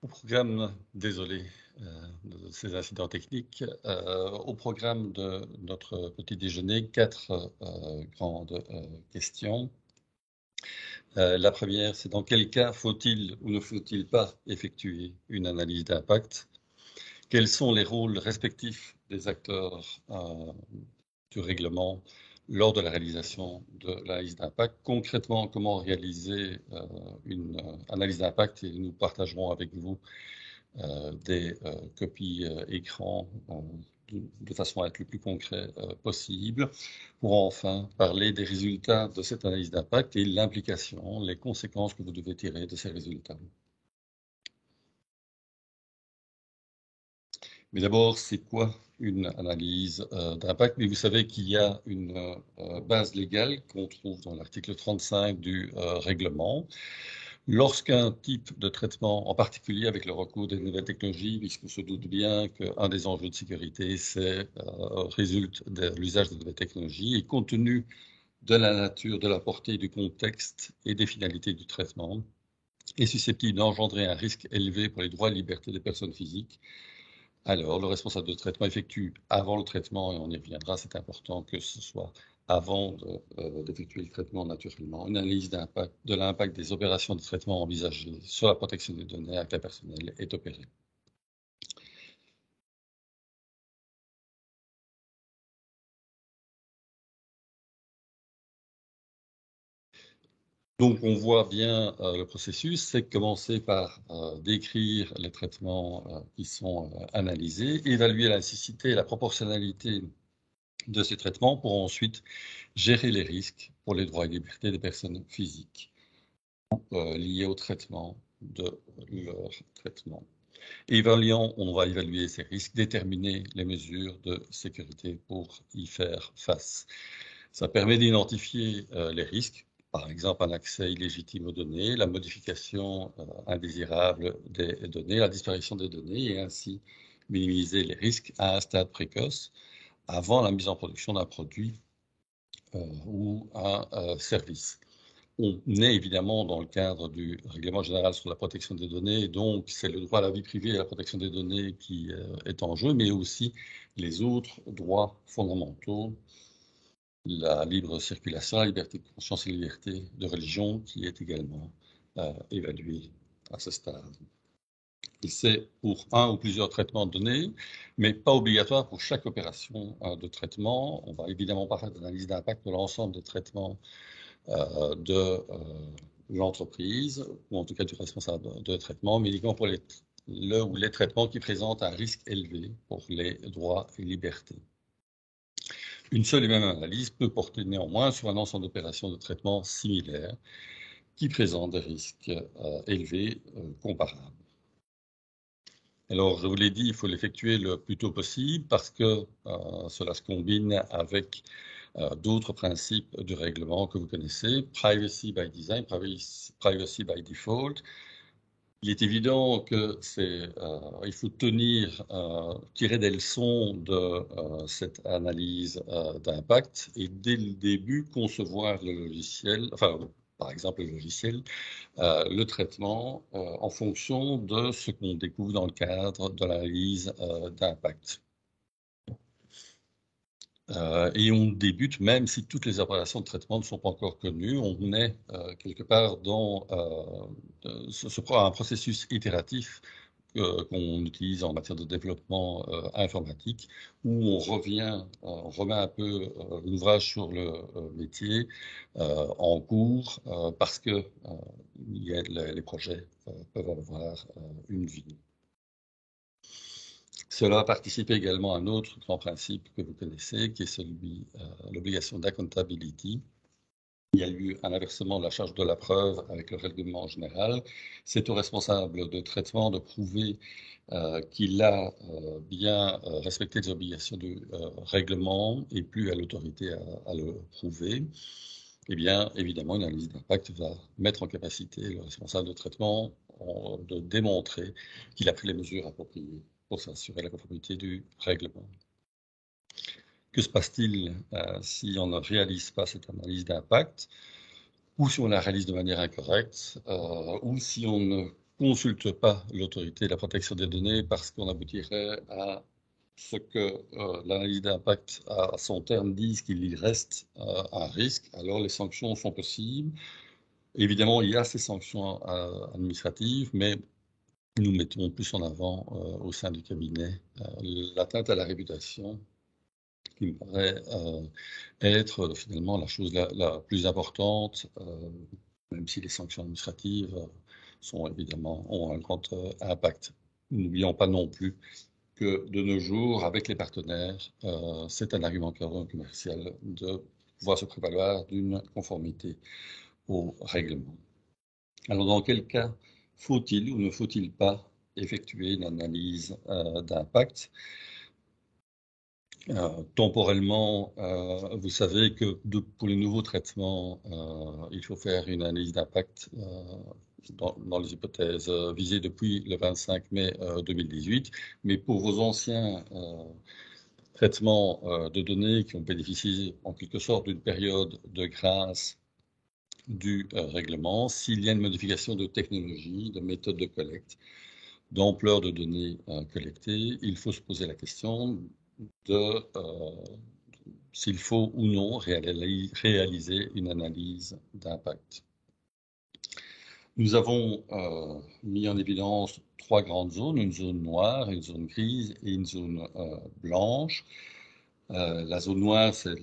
Au programme, désolé de ces incidents techniques, au programme de notre petit déjeuner, 4 grandes questions. La première, c'est dans quel cas faut-il ou ne faut-il pas effectuer une analyse d'impact? Quels sont les rôles respectifs des acteurs du règlement lors de la réalisation de l'analyse d'impact? Concrètement, comment réaliser une analyse d'impact? Et nous partagerons avec vous des copies écran de façon à être le plus concret possible, pour enfin parler des résultats de cette analyse d'impact et l'implication, les conséquences que vous devez tirer de ces résultats. Mais d'abord, c'est quoi une analyse d'impact? Mais vous savez qu'il y a une base légale qu'on trouve dans l'article 35 du règlement. Lorsqu'un type de traitement, en particulier avec le recours des nouvelles technologies, puisqu'on se doute bien qu'un des enjeux de sécurité, c'est résulte de l'usage des nouvelles technologies, et compte tenu de la nature, de la portée, du contexte et des finalités du traitement, est susceptible d'engendrer un risque élevé pour les droits et libertés des personnes physiques, alors le responsable de traitement effectue avant le traitement, et on y reviendra, c'est important que ce soit avant d'effectuer le traitement naturellement, une analyse de l'impact des opérations de traitement envisagées sur la protection des données à cas personnel est opérée. Donc on voit bien le processus, c'est commencer par décrire les traitements qui sont analysés, évaluer la nécessité et la proportionnalité de ces traitements pour ensuite gérer les risques pour les droits et libertés des personnes physiques liés au traitement de leur traitement. Évaluant, on va évaluer ces risques, déterminer les mesures de sécurité pour y faire face. Ça permet d'identifier les risques, par exemple un accès illégitime aux données, la modification indésirable des données, la disparition des données, et ainsi minimiser les risques à un stade précoce avant la mise en production d'un produit ou un service. On est évidemment dans le cadre du règlement général sur la protection des données, donc c'est le droit à la vie privée et à la protection des données qui est en jeu, mais aussi les autres droits fondamentaux, la libre circulation, la liberté de conscience et la liberté de religion, qui est également évaluée à ce stade. Et c'est pour un ou plusieurs traitements de données, mais pas obligatoire pour chaque opération de traitement. On va évidemment pas faire d'analyse d'impact de l'ensemble des traitements de l'entreprise, ou en tout cas du responsable de traitement, mais uniquement pour les traitements qui présentent un risque élevé pour les droits et libertés. Une seule et même analyse peut porter néanmoins sur un ensemble d'opérations de traitement similaires qui présentent des risques élevés comparables. Alors, je vous l'ai dit, il faut l'effectuer le plus tôt possible parce que cela se combine avec d'autres principes du règlement que vous connaissez, privacy by design, privacy by default. Il est évident que il faut tirer des leçons de cette analyse d'impact et dès le début concevoir le logiciel, enfin par exemple le logiciel, le traitement en fonction de ce qu'on découvre dans le cadre de l'analyse d'impact. Et on débute, même si toutes les opérations de traitement ne sont pas encore connues, on est quelque part dans un processus itératif qu'on utilise en matière de développement informatique, où on remet un peu l'ouvrage sur le métier en cours, parce que les projets peuvent avoir une vie. Cela participe également à un autre grand principe que vous connaissez, qui est celui de l'obligation d'accountability. Il y a eu un inversement de la charge de la preuve avec le règlement général. C'est au responsable de traitement de prouver qu'il a bien respecté les obligations du règlement et plus à l'autorité à le prouver. Eh bien, évidemment, une analyse d'impact va mettre en capacité le responsable de traitement de démontrer qu'il a pris les mesures appropriées pour s'assurer la conformité du règlement. Que se passe-t-il si on ne réalise pas cette analyse d'impact, ou si on la réalise de manière incorrecte, ou si on ne consulte pas l'autorité de la protection des données parce qu'on aboutirait à ce que l'analyse d'impact à son terme dise qu'il y reste un risque, alors les sanctions sont possibles. Évidemment, il y a ces sanctions administratives, mais nous mettons plus en avant au sein du cabinet l'atteinte à la réputation, qui me paraît être finalement la chose la plus importante, même si les sanctions administratives sont évidemment, ont un grand impact. N'oublions pas non plus que de nos jours, avec les partenaires, c'est un argument commercial de pouvoir se prévaloir d'une conformité au règlement. Alors, dans quel cas faut-il ou ne faut-il pas effectuer une analyse d'impact? Temporellement, vous savez que pour les nouveaux traitements, il faut faire une analyse d'impact dans les hypothèses visées depuis le 25 mai 2018. Mais pour vos anciens traitements de données qui ont bénéficié en quelque sorte d'une période de grâce du règlement, s'il y a une modification de technologie, de méthode de collecte, d'ampleur de données collectées, il faut se poser la question de s'il faut ou non réaliser une analyse d'impact. Nous avons mis en évidence 3 grandes zones, une zone noire, une zone grise et une zone blanche. La zone noire, c'est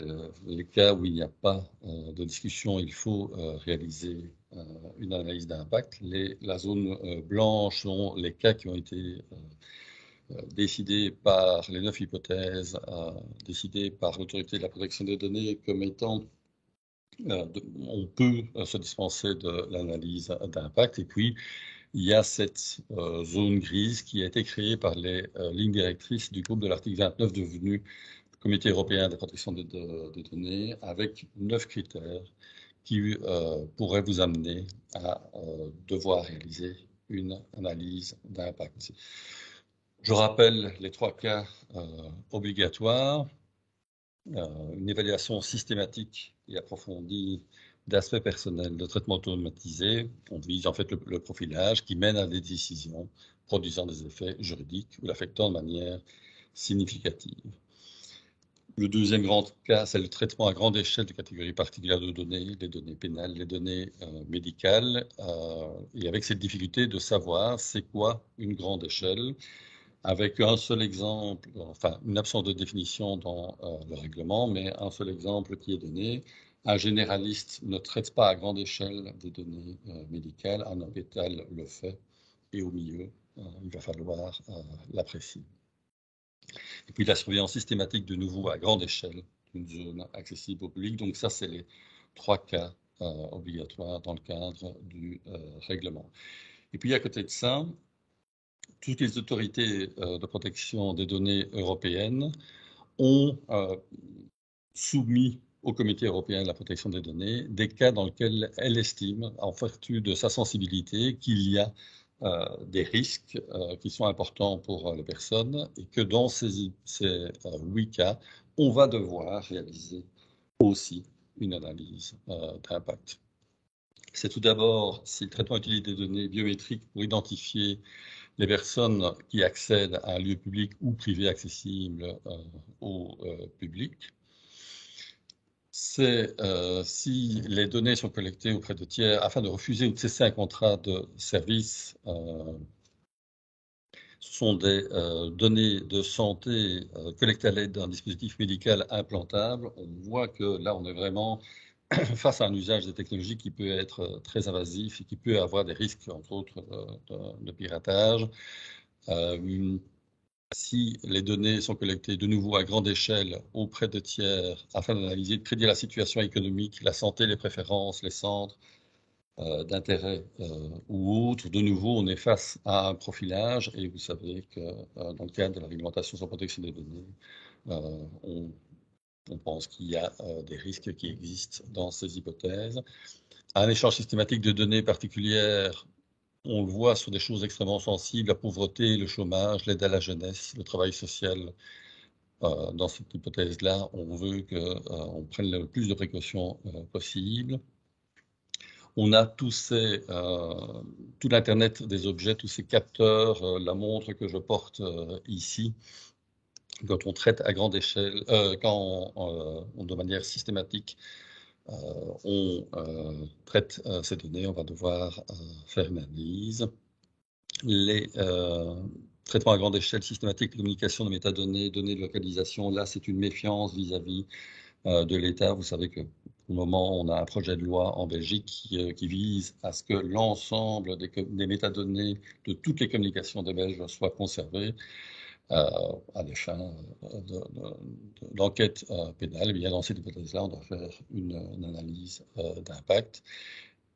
les cas où il n'y a pas de discussion, il faut réaliser une analyse d'impact. La zone blanche sont les cas qui ont été décidés par les 9 hypothèses, décidées par l'autorité de la protection des données comme étant, on peut se dispenser de l'analyse d'impact. Et puis, il y a cette zone grise qui a été créée par les lignes directrices du groupe de l'article 29 devenu Comité européen de protection des données, avec 9 critères qui pourraient vous amener à devoir réaliser une analyse d'impact. Je rappelle les 3 cas obligatoires. Une évaluation systématique et approfondie d'aspects personnels de traitement automatisé. On vise en fait le profilage qui mène à des décisions produisant des effets juridiques ou l'affectant de manière significative. Le deuxième grand cas, c'est le traitement à grande échelle de catégories particulières de données, les données pénales, les données médicales, et avec cette difficulté de savoir c'est quoi une grande échelle, avec un seul exemple, enfin une absence de définition dans le règlement, mais un seul exemple qui est donné. Un généraliste ne traite pas à grande échelle des données médicales, un hôpital le fait, et au milieu, il va falloir l'apprécier. Et puis la surveillance systématique de nouveau à grande échelle d'une zone accessible au public. Donc ça, c'est les 3 cas obligatoires dans le cadre du règlement. Et puis à côté de ça, toutes les autorités de protection des données européennes ont soumis au Comité européen de la protection des données des cas dans lesquels elle estime, en vertu de sa sensibilité, qu'il y a des risques qui sont importants pour les personnes et que dans ces 8 cas, on va devoir réaliser aussi une analyse d'impact. C'est tout d'abord si le traitement utilise des données biométriques pour identifier les personnes qui accèdent à un lieu public ou privé accessible au public. C'est si les données sont collectées auprès de tiers afin de refuser ou de cesser un contrat de service. Ce sont des données de santé collectées à l'aide d'un dispositif médical implantable. On voit que là, on est vraiment face à un usage des technologies qui peut être très invasif et qui peut avoir des risques, entre autres, de piratage. Si les données sont collectées de nouveau à grande échelle auprès de tiers afin d'analyser, de prédire la situation économique, la santé, les préférences, les centres d'intérêt ou autres, de nouveau, on est face à un profilage et vous savez que dans le cadre de la réglementation sur la protection des données, on pense qu'il y a des risques qui existent dans ces hypothèses. Un échange systématique de données particulières, on le voit sur des choses extrêmement sensibles, la pauvreté, le chômage, l'aide à la jeunesse, le travail social. Dans cette hypothèse-là, on veut qu'on prenne le plus de précautions possible. on a tout l'Internet des objets, tous ces capteurs, la montre que je porte ici, quand on traite à grande échelle, de manière systématique, on traite ces données, on va devoir faire une analyse. Les traitements à grande échelle systématique de communication de métadonnées, données de localisation, là c'est une méfiance vis-à-vis de l'État. Vous savez que pour le moment, on a un projet de loi en Belgique qui vise à ce que l'ensemble des métadonnées de toutes les communications des Belges soient conservées à des fins d'enquête pénale. Et bien, dans cette hypothèse-là, on doit faire une analyse d'impact.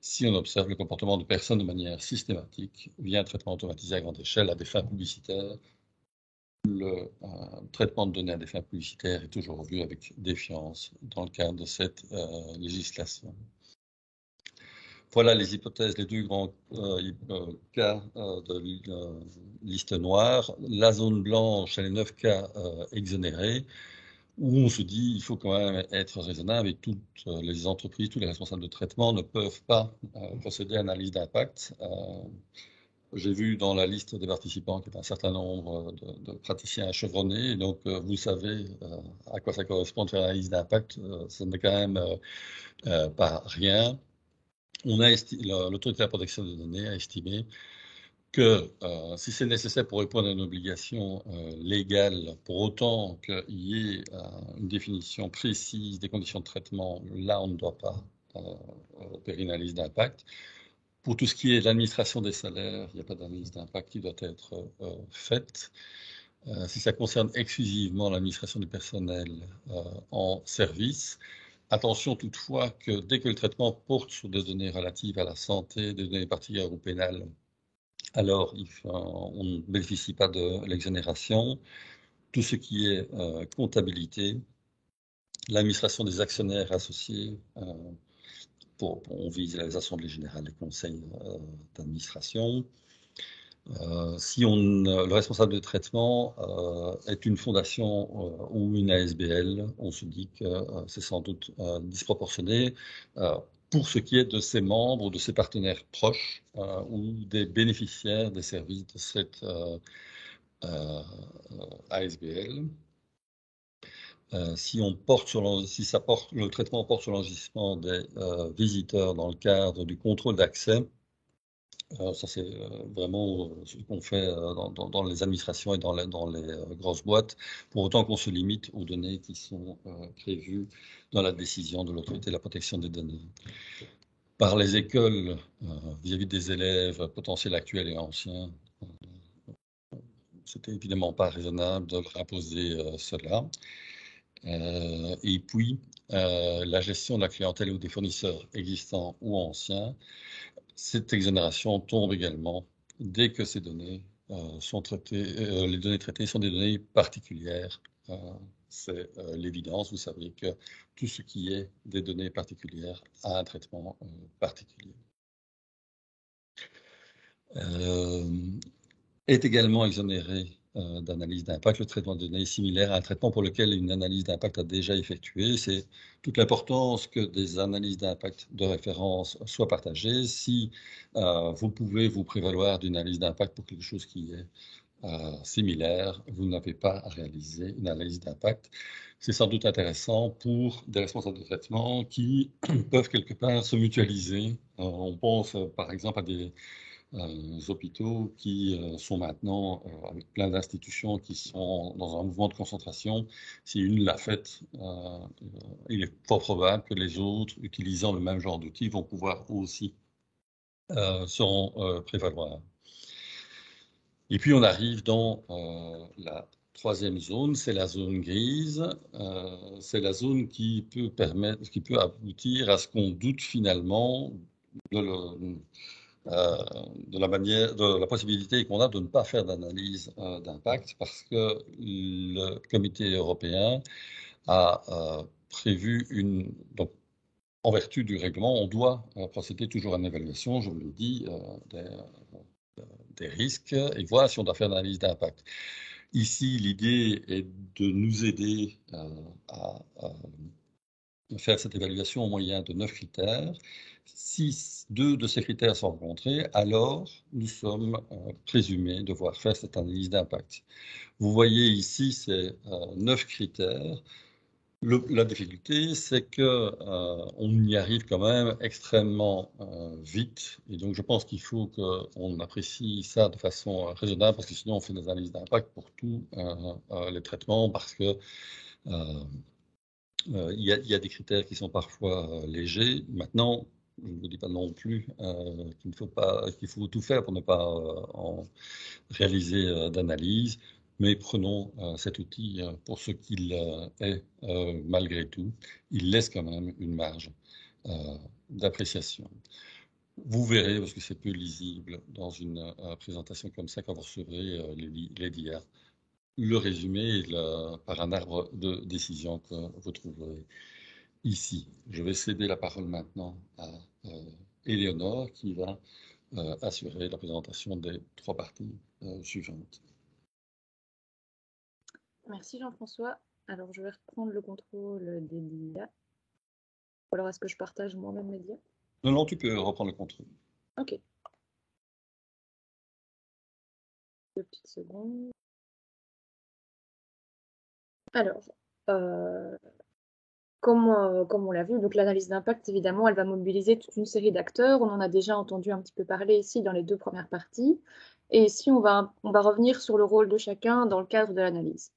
Si on observe le comportement de personnes de manière systématique via un traitement automatisé à grande échelle à des fins publicitaires, le traitement de données à des fins publicitaires est toujours vu avec défiance dans le cadre de cette législation. Voilà les hypothèses, les deux grands cas de liste noire. La zone blanche, c'est les 9 cas exonérés, où on se dit il faut quand même être raisonnable et toutes les entreprises, tous les responsables de traitement ne peuvent pas procéder à analyse d'impact. J'ai vu dans la liste des participants qu'il y a un certain nombre de praticiens chevronnés, et donc vous savez à quoi ça correspond de faire l'analyse d'impact, ce n'est quand même pas rien. L'autorité de la protection des données a estimé que si c'est nécessaire pour répondre à une obligation légale, pour autant qu'il y ait une définition précise des conditions de traitement, là on ne doit pas opérer une analyse d'impact. Pour tout ce qui est de l'administration des salaires, il n'y a pas d'analyse d'impact qui doit être faite. Si ça concerne exclusivement l'administration du personnel en service, attention toutefois que dès que le traitement porte sur des données relatives à la santé, des données particulières ou pénales, alors on ne bénéficie pas de l'exonération. Tout ce qui est comptabilité, l'administration des actionnaires associés, on vise les assemblées générales, les conseils d'administration. Si le responsable de traitement est une fondation ou une ASBL, on se dit que c'est sans doute disproportionné pour ce qui est de ses membres ou de ses partenaires proches ou des bénéficiaires des services de cette ASBL. Si le traitement porte sur l'enregistrement des visiteurs dans le cadre du contrôle d'accès, ça c'est vraiment ce qu'on fait dans les administrations et dans les grosses boîtes, pour autant qu'on se limite aux données qui sont prévues dans la décision de l'autorité de la protection des données. Par les écoles, vis-à-vis des élèves potentiels actuels et anciens, c'était évidemment pas raisonnable de leur imposer cela. Et puis, la gestion de la clientèle ou des fournisseurs existants ou anciens, cette exonération tombe également dès que ces données sont traitées, les données traitées sont des données particulières. C'est l'évidence, vous savez que tout ce qui est des données particulières a un traitement particulier. Est également exonéré d'analyse d'impact le traitement de données similaire à un traitement pour lequel une analyse d'impact a déjà effectué. C'est toute l'importance que des analyses d'impact de référence soient partagées. Si vous pouvez vous prévaloir d'une analyse d'impact pour quelque chose qui est similaire, vous n'avez pas à réaliser une analyse d'impact. C'est sans doute intéressant pour des responsables de traitement qui peuvent quelque part se mutualiser. On pense par exemple à des hôpitaux qui sont maintenant avec plein d'institutions qui sont dans un mouvement de concentration. Si une l'a faite, il est fort probable que les autres, utilisant le même genre d'outils, vont pouvoir aussi s'en prévaloir. Et puis on arrive dans la troisième zone, c'est la zone grise. C'est la zone qui peut aboutir à ce qu'on doute finalement de la possibilité qu'on a de ne pas faire d'analyse d'impact parce que le comité européen a prévu donc, en vertu du règlement, on doit procéder toujours à une évaluation, je vous l'ai dit, des risques et voir si on doit faire une analyse d'impact. Ici, l'idée est de nous aider à faire cette évaluation au moyen de 9 critères. Si 2 de ces critères sont rencontrés, alors nous sommes présumés devoir faire cette analyse d'impact. Vous voyez ici ces 9 critères. La difficulté, c'est que on y arrive quand même extrêmement vite, et donc je pense qu'il faut qu'on apprécie ça de façon raisonnable, parce que sinon on fait des analyses d'impact pour tous les traitements, parce que il y a des critères qui sont parfois légers. Maintenant, je ne vous dis pas non plus qu'il faut tout faire pour ne pas en réaliser d'analyse, mais prenons cet outil pour ce qu'il est malgré tout. Il laisse quand même une marge d'appréciation. Vous verrez, parce que c'est peu lisible dans une présentation comme ça, quand vous recevrez les DIA, le résumé par un arbre de décision que vous trouverez ici. Je vais céder la parole maintenant à Éléonore, qui va assurer la présentation des 3 parties suivantes. Merci Jean-François. Alors, je vais reprendre le contrôle des DIA. Alors, est-ce que je partage moi-même mes DIA? Non, tu peux reprendre le contrôle. Ok. 2 petites secondes. Alors, comme on l'a vu, donc l'analyse d'impact, évidemment, elle va mobiliser toute une série d'acteurs. On en a déjà entendu un petit peu parler ici dans les 2 premières parties. Et ici, on va revenir sur le rôle de chacun dans le cadre de l'analyse.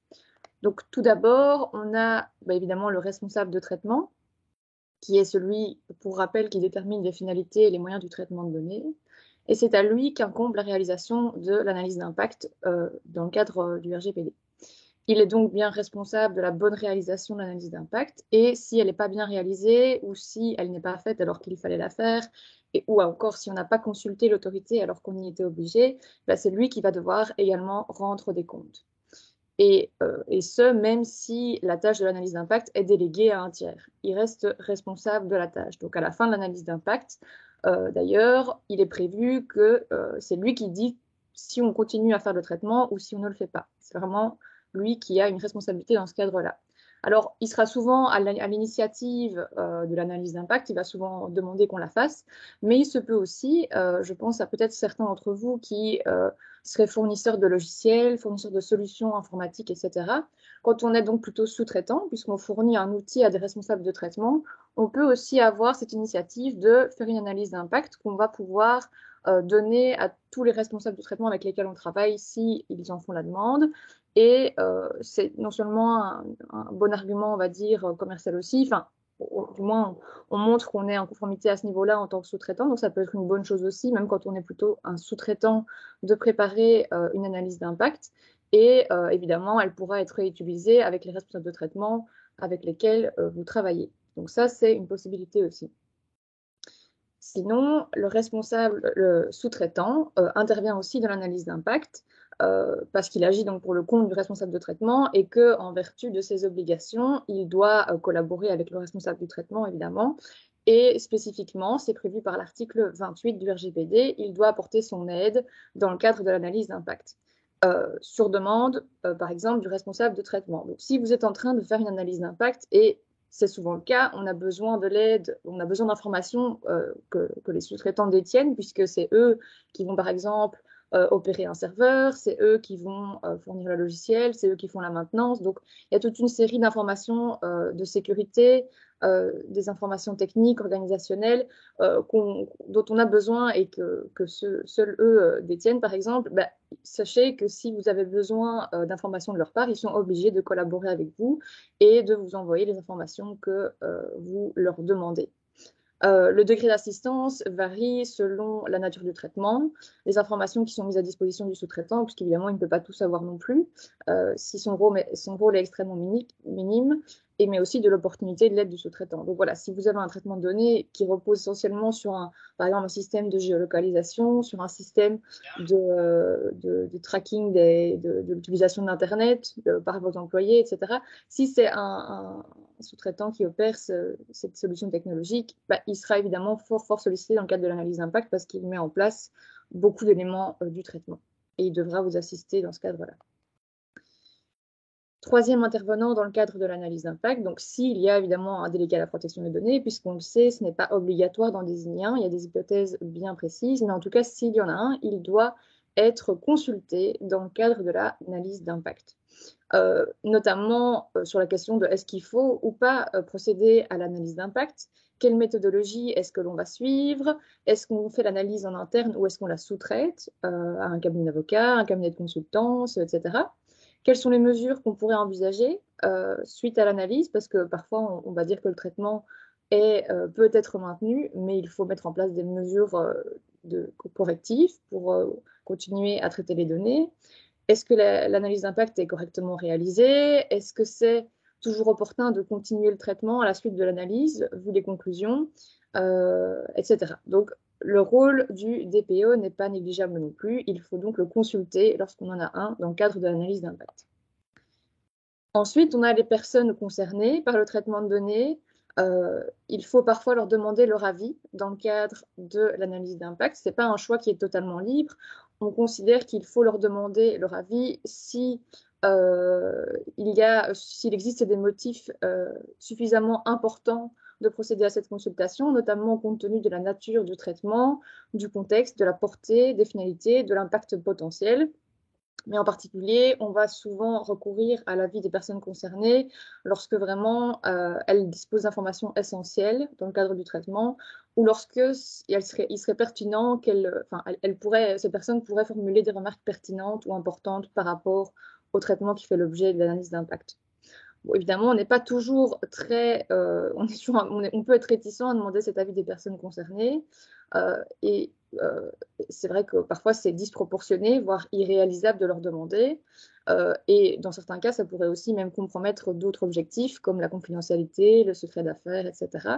Donc, tout d'abord, on a évidemment le responsable de traitement, qui est celui, pour rappel, qui détermine les finalités et les moyens du traitement de données. Et c'est à lui qu'incombe la réalisation de l'analyse d'impact dans le cadre du RGPD. Il est donc bien responsable de la bonne réalisation de l'analyse d'impact, et si elle n'est pas bien réalisée ou si elle n'est pas faite alors qu'il fallait la faire, ou encore si on n'a pas consulté l'autorité alors qu'on y était obligé, c'est lui qui va devoir également rendre des comptes. Et ce, même si la tâche de l'analyse d'impact est déléguée à un tiers. Il reste responsable de la tâche. Donc à la fin de l'analyse d'impact, d'ailleurs, il est prévu que c'est lui qui dit si on continue à faire le traitement ou si on ne le fait pas. C'est vraiment lui qui a une responsabilité dans ce cadre-là. Alors, il sera souvent à l'initiative de l'analyse d'impact, il va souvent demander qu'on la fasse, mais il se peut aussi, je pense à peut-être certains d'entre vous qui seraient fournisseurs de logiciels, fournisseurs de solutions informatiques, etc. Quand on est donc plutôt sous-traitant, puisqu'on fournit un outil à des responsables de traitement, on peut aussi avoir cette initiative de faire une analyse d'impact qu'on va pouvoir donner à tous les responsables de traitement avec lesquels on travaille si ils en font la demande. Et c'est non seulement un bon argument, on va dire, commercial aussi, enfin, du moins, on montre qu'on est en conformité à ce niveau-là en tant que sous-traitant, donc ça peut être une bonne chose aussi, même quand on est plutôt un sous-traitant, de préparer une analyse d'impact. Et évidemment, elle pourra être réutilisée avec les responsables de traitement avec lesquels vous travaillez. Donc ça, c'est une possibilité aussi. Sinon, le sous-traitant, intervient aussi dans l'analyse d'impact parce qu'il agit donc pour le compte du responsable de traitement et qu'en vertu de ses obligations, il doit collaborer avec le responsable du traitement, évidemment. Et spécifiquement, c'est prévu par l'article 28 du RGPD, il doit apporter son aide dans le cadre de l'analyse d'impact. Sur demande, par exemple, du responsable de traitement. Donc, si vous êtes en train de faire une analyse d'impact et c'est souvent le cas, on a besoin de l'aide, on a besoin d'informations que les sous-traitants détiennent, puisque c'est eux qui vont, par exemple, opérer un serveur, c'est eux qui vont fournir le logiciel, c'est eux qui font la maintenance. Donc, il y a toute une série d'informations de sécurité, des informations techniques, organisationnelles, dont on a besoin et que seuls eux détiennent, par exemple. Sachez que si vous avez besoin d'informations de leur part, ils sont obligés de collaborer avec vous et de vous envoyer les informations que vous leur demandez. Le degré d'assistance varie selon la nature du traitement, les informations qui sont mises à disposition du sous-traitant, puisqu'évidemment, il ne peut pas tout savoir non plus, si son rôle est extrêmement minime, mais aussi de l'opportunité de l'aide du sous-traitant. Donc voilà, si vous avez un traitement de données qui repose essentiellement sur, par exemple, un système de géolocalisation, sur un système de tracking de l'utilisation d'Internet par vos employés, etc., si c'est un sous-traitant qui opère cette solution technologique, il sera évidemment fort sollicité dans le cadre de l'analyse d'impact parce qu'il met en place beaucoup d'éléments du traitement et il devra vous assister dans ce cadre-là. Troisième intervenant dans le cadre de l'analyse d'impact, donc s'il y a évidemment un délégué à la protection des données, puisqu'on le sait, ce n'est pas obligatoire d'en désigner un, il y a des hypothèses bien précises, mais en tout cas, s'il y en a un, il doit être consulté dans le cadre de l'analyse d'impact. Notamment sur la question de est-ce qu'il faut ou pas procéder à l'analyse d'impact, quelle méthodologie est-ce que l'on va suivre, est-ce qu'on fait l'analyse en interne ou est-ce qu'on la sous-traite à un cabinet d'avocats, un cabinet de consultance, etc. Quelles sont les mesures qu'on pourrait envisager suite à l'analyse, parce que parfois on va dire que le traitement peut être maintenu, mais il faut mettre en place des mesures correctives pour continuer à traiter les données. Est-ce que l'analyse d'impact est correctement réalisée? Est-ce que c'est toujours opportun de continuer le traitement à la suite de l'analyse, vu les conclusions, etc. Donc, le rôle du DPO n'est pas négligeable non plus. Il faut donc le consulter lorsqu'on en a un dans le cadre de l'analyse d'impact. Ensuite, on a les personnes concernées par le traitement de données. Il faut parfois leur demander leur avis dans le cadre de l'analyse d'impact. Ce n'est pas un choix qui est totalement libre. On considère qu'il faut leur demander leur avis si s'il existe des motifs suffisamment importants de procéder à cette consultation, notamment compte tenu de la nature du traitement, du contexte, de la portée, des finalités, de l'impact potentiel. Mais en particulier, on va souvent recourir à l'avis des personnes concernées lorsque vraiment elles disposent d'informations essentielles dans le cadre du traitement ou lorsque il serait pertinent ces personnes pourraient formuler des remarques pertinentes ou importantes par rapport au traitement qui fait l'objet de l'analyse d'impact. Bon, évidemment, on n'est pas toujours on peut être réticent à demander cet avis des personnes concernées et c'est vrai que parfois c'est disproportionné, voire irréalisable de leur demander. Et dans certains cas, ça pourrait aussi même compromettre d'autres objectifs comme la confidentialité, le secret d'affaires, etc.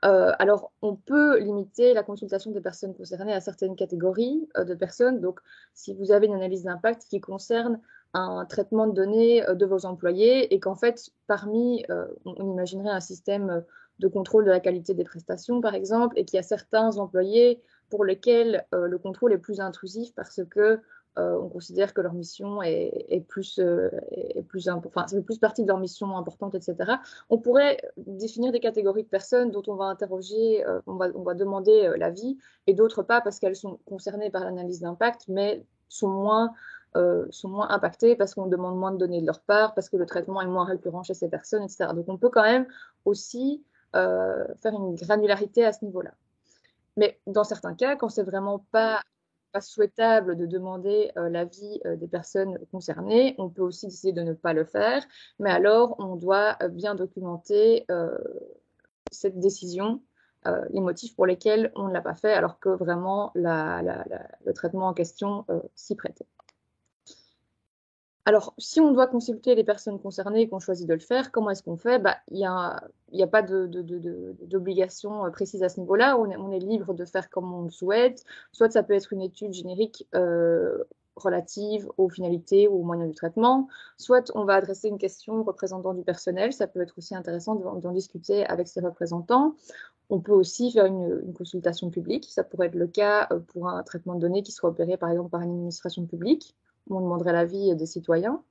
Alors, on peut limiter la consultation des personnes concernées à certaines catégories de personnes. Donc, si vous avez une analyse d'impact qui concerne un traitement de données de vos employés et qu'en fait, on imaginerait un système de contrôle de la qualité des prestations, par exemple, et qu'il y a certains employés pour lesquels le contrôle est plus intrusif parce que on considère que leur mission fait plus partie de leur mission importante, etc. On pourrait définir des catégories de personnes dont on va interroger, on va demander l'avis, et d'autres pas parce qu'elles sont concernées par l'analyse d'impact, mais sont moins impactées parce qu'on demande moins de données de leur part, parce que le traitement est moins récurrent chez ces personnes, etc. Donc on peut quand même aussi faire une granularité à ce niveau-là. Mais dans certains cas, quand c'est vraiment pas souhaitable de demander l'avis des personnes concernées, on peut aussi décider de ne pas le faire, mais alors on doit bien documenter cette décision, les motifs pour lesquels on ne l'a pas fait, alors que vraiment le traitement en question s'y prêtait. Alors, si on doit consulter les personnes concernées et qu'on choisit de le faire, comment est-ce qu'on fait? Il n'y a pas d'obligation précise à ce niveau-là. On est libre de faire comme on le souhaite. Soit ça peut être une étude générique relative aux finalités ou aux moyens du traitement. Soit on va adresser une question aux représentants du personnel. Ça peut être aussi intéressant d'en discuter avec ses représentants. On peut aussi faire une consultation publique. Ça pourrait être le cas pour un traitement de données qui soit opéré par exemple par une administration publique. On demanderait l'avis des citoyens.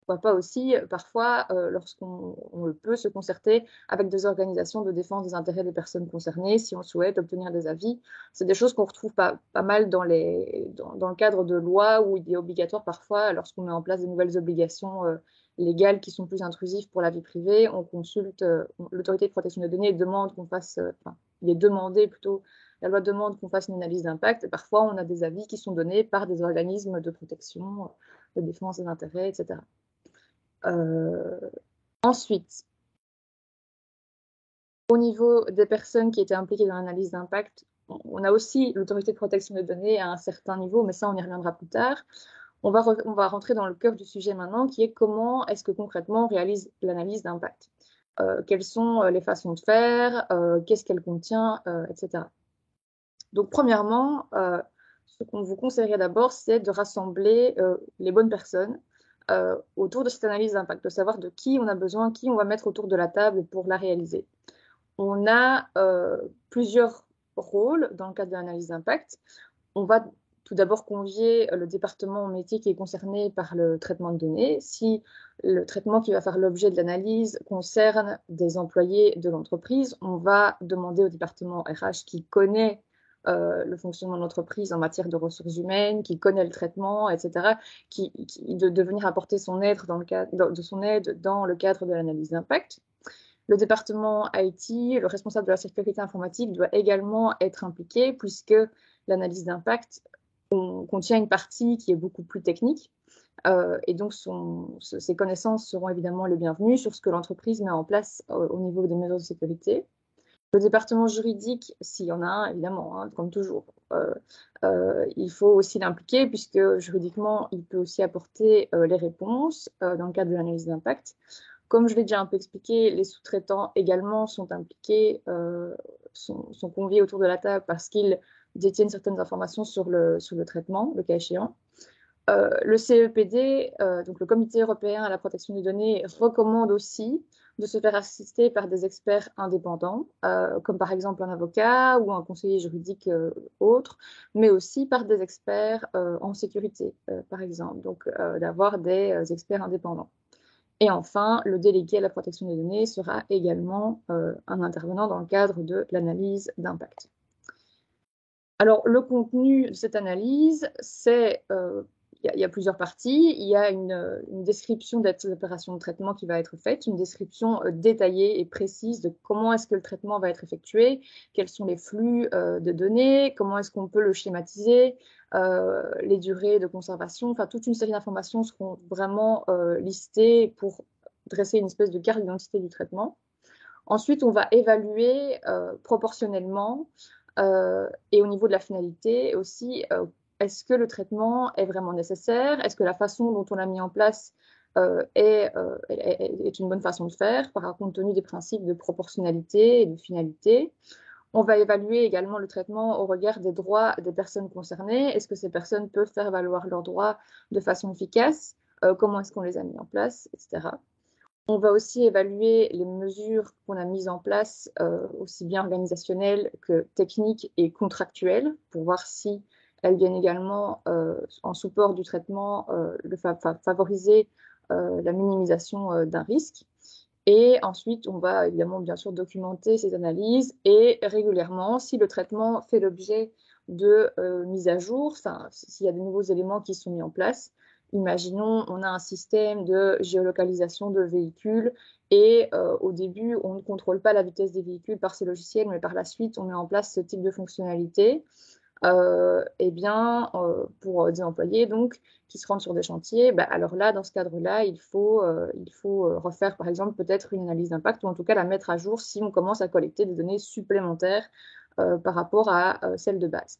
Pourquoi pas aussi, parfois, lorsqu'on le peut, se concerter avec des organisations de défense des intérêts des personnes concernées, si on souhaite obtenir des avis. C'est des choses qu'on retrouve pas mal dans le cadre de lois où il est obligatoire parfois, lorsqu'on met en place des nouvelles obligations légales qui sont plus intrusives pour la vie privée, on consulte l'autorité de protection des données et demande qu'on fasse, il est demandé plutôt, la loi demande qu'on fasse une analyse d'impact. Et parfois, on a des avis qui sont donnés par des organismes de protection, de défense des intérêts, etc. Ensuite, au niveau des personnes qui étaient impliquées dans l'analyse d'impact, on a aussi l'autorité de protection des données à un certain niveau, mais ça, on y reviendra plus tard. On va rentrer dans le cœur du sujet maintenant, qui est comment est-ce que concrètement on réalise l'analyse d'impact. Quelles sont les façons de faire, qu'est-ce qu'elle contient, etc. Donc, premièrement, ce qu'on vous conseillerait d'abord, c'est de rassembler les bonnes personnes autour de cette analyse d'impact, de savoir de qui on a besoin, qui on va mettre autour de la table pour la réaliser. On a plusieurs rôles dans le cadre de l'analyse d'impact. On va tout tout d'abord convier le département métier qui est concerné par le traitement de données. Si le traitement qui va faire l'objet de l'analyse concerne des employés de l'entreprise, on va demander au département RH qui connaît le fonctionnement de l'entreprise en matière de ressources humaines, qui connaît le traitement, etc., de venir apporter son aide dans le cadre de l'analyse d'impact. Le département IT, le responsable de la sécurité informatique, doit également être impliqué puisque l'analyse d'impact contient une partie qui est beaucoup plus technique. Et donc, ses connaissances seront évidemment les bienvenues sur ce que l'entreprise met en place au niveau des mesures de sécurité. Le département juridique, s'il y en a un, évidemment, hein, comme toujours, il faut aussi l'impliquer puisque juridiquement, il peut aussi apporter les réponses dans le cadre de l'analyse d'impact. Comme je l'ai déjà un peu expliqué, les sous-traitants également sont impliqués, sont conviés autour de la table parce qu'ils détiennent certaines informations sur le traitement, le cas échéant. Le CEPD, donc le Comité européen à la protection des données, recommande aussi de se faire assister par des experts indépendants, comme par exemple un avocat ou un conseiller juridique autre, mais aussi par des experts en sécurité, par exemple, donc d'avoir des experts indépendants. Et enfin, le délégué à la protection des données sera également un intervenant dans le cadre de l'analyse d'impact. Alors, le contenu de cette analyse, c'est il y a plusieurs parties. Il y a une description des opérations de traitement qui va être faite, une description détaillée et précise de comment est-ce que le traitement va être effectué, quels sont les flux de données, comment est-ce qu'on peut le schématiser, les durées de conservation, enfin toute une série d'informations seront vraiment listées pour dresser une espèce de carte d'identité du traitement. Ensuite, on va évaluer proportionnellement et au niveau de la finalité aussi, est-ce que le traitement est vraiment nécessaire? Est-ce que la façon dont on l'a mis en place est une bonne façon de faire, compte tenu des principes de proportionnalité et de finalité? On va évaluer également le traitement au regard des droits des personnes concernées. Est-ce que ces personnes peuvent faire valoir leurs droits de façon efficace? Comment est-ce qu'on les a mis en place, etc. On va aussi évaluer les mesures qu'on a mises en place, aussi bien organisationnelles que techniques et contractuelles, pour voir si elles viennent également en support du traitement, favoriser la minimisation d'un risque. Et ensuite, on va évidemment, bien sûr, documenter ces analyses et régulièrement, si le traitement fait l'objet de mise à jour, s'il y a de nouveaux éléments qui sont mis en place, imaginons, on a un système de géolocalisation de véhicules et au début, on ne contrôle pas la vitesse des véhicules par ce logiciel, mais par la suite, on met en place ce type de fonctionnalité. Eh bien, pour des employés donc, qui se rendent sur des chantiers, alors là, dans ce cadre-là, il faut refaire, par exemple, peut-être une analyse d'impact ou en tout cas la mettre à jour si on commence à collecter des données supplémentaires par rapport à celles de base.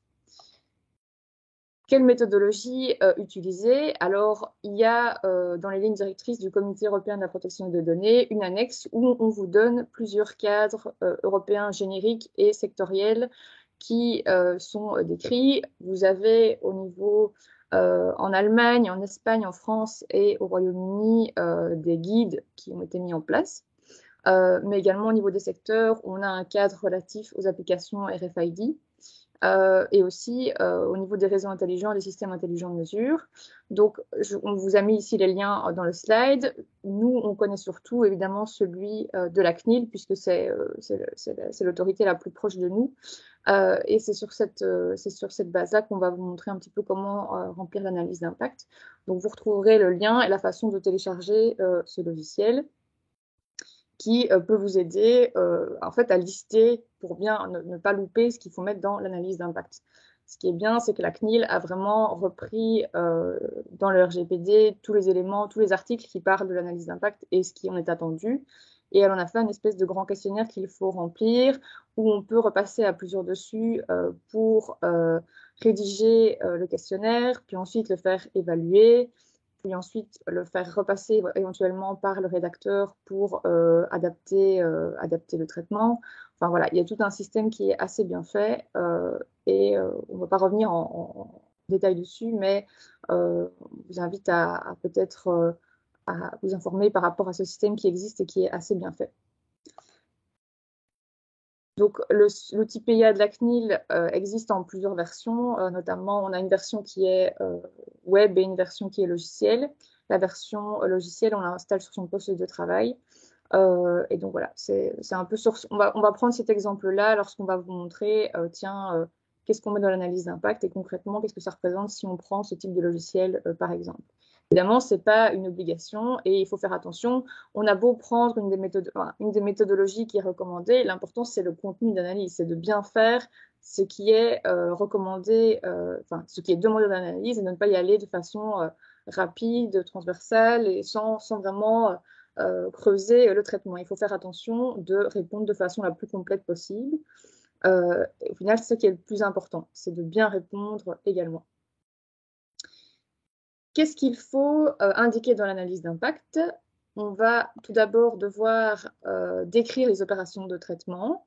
Quelle méthodologie utiliser? Alors, il y a dans les lignes directrices du Comité européen de la protection des données une annexe où on vous donne plusieurs cadres européens génériques et sectoriels qui sont décrits. Vous avez au niveau en Allemagne, en Espagne, en France et au Royaume-Uni des guides qui ont été mis en place. Mais également au niveau des secteurs, on a un cadre relatif aux applications RFID. Et aussi au niveau des réseaux intelligents, des systèmes intelligents de mesure. Donc, on vous a mis ici les liens dans le slide. Nous, on connaît surtout évidemment celui de la CNIL, puisque c'est l'autorité la plus proche de nous. Et c'est sur cette base-là qu'on va vous montrer un petit peu comment remplir l'analyse d'impact. Donc, vous retrouverez le lien et la façon de télécharger ce logiciel qui peut vous aider en fait à lister pour bien ne pas louper ce qu'il faut mettre dans l'analyse d'impact. Ce qui est bien, c'est que la CNIL a vraiment repris dans le RGPD tous les éléments, tous les articles qui parlent de l'analyse d'impact et ce qui en est attendu. Et elle en a fait une espèce de grand questionnaire qu'il faut remplir, où on peut repasser à plusieurs dessus pour rédiger le questionnaire, puis ensuite le faire évaluer, puis ensuite le faire repasser éventuellement par le rédacteur pour adapter le traitement. Enfin voilà, il y a tout un système qui est assez bien fait et on ne va pas revenir en détail dessus, mais je vous invite à peut-être à vous informer par rapport à ce système qui existe et qui est assez bien fait. Donc, l'outil PIA de la CNIL existe en plusieurs versions, notamment on a une version qui est web et une version qui est logicielle. La version logicielle, on l'installe sur son poste de travail. Et donc voilà, c'est un peu sur... On va prendre cet exemple-là lorsqu'on va vous montrer, tiens, qu'est-ce qu'on met dans l'analyse d'impact et concrètement, qu'est-ce que ça représente si on prend ce type de logiciel, par exemple. Évidemment, ce n'est pas une obligation et il faut faire attention. On a beau prendre une des méthodologies qui est recommandée, l'important, c'est le contenu d'analyse, c'est de bien faire ce qui est recommandé, ce qui est demandé dans l'analyse et de ne pas y aller de façon rapide, transversale et sans vraiment creuser le traitement. Il faut faire attention de répondre de façon la plus complète possible. Au final, c'est ce qui est le plus important, c'est de bien répondre également. Qu'est-ce qu'il faut indiquer dans l'analyse d'impact? On va tout d'abord devoir décrire les opérations de traitement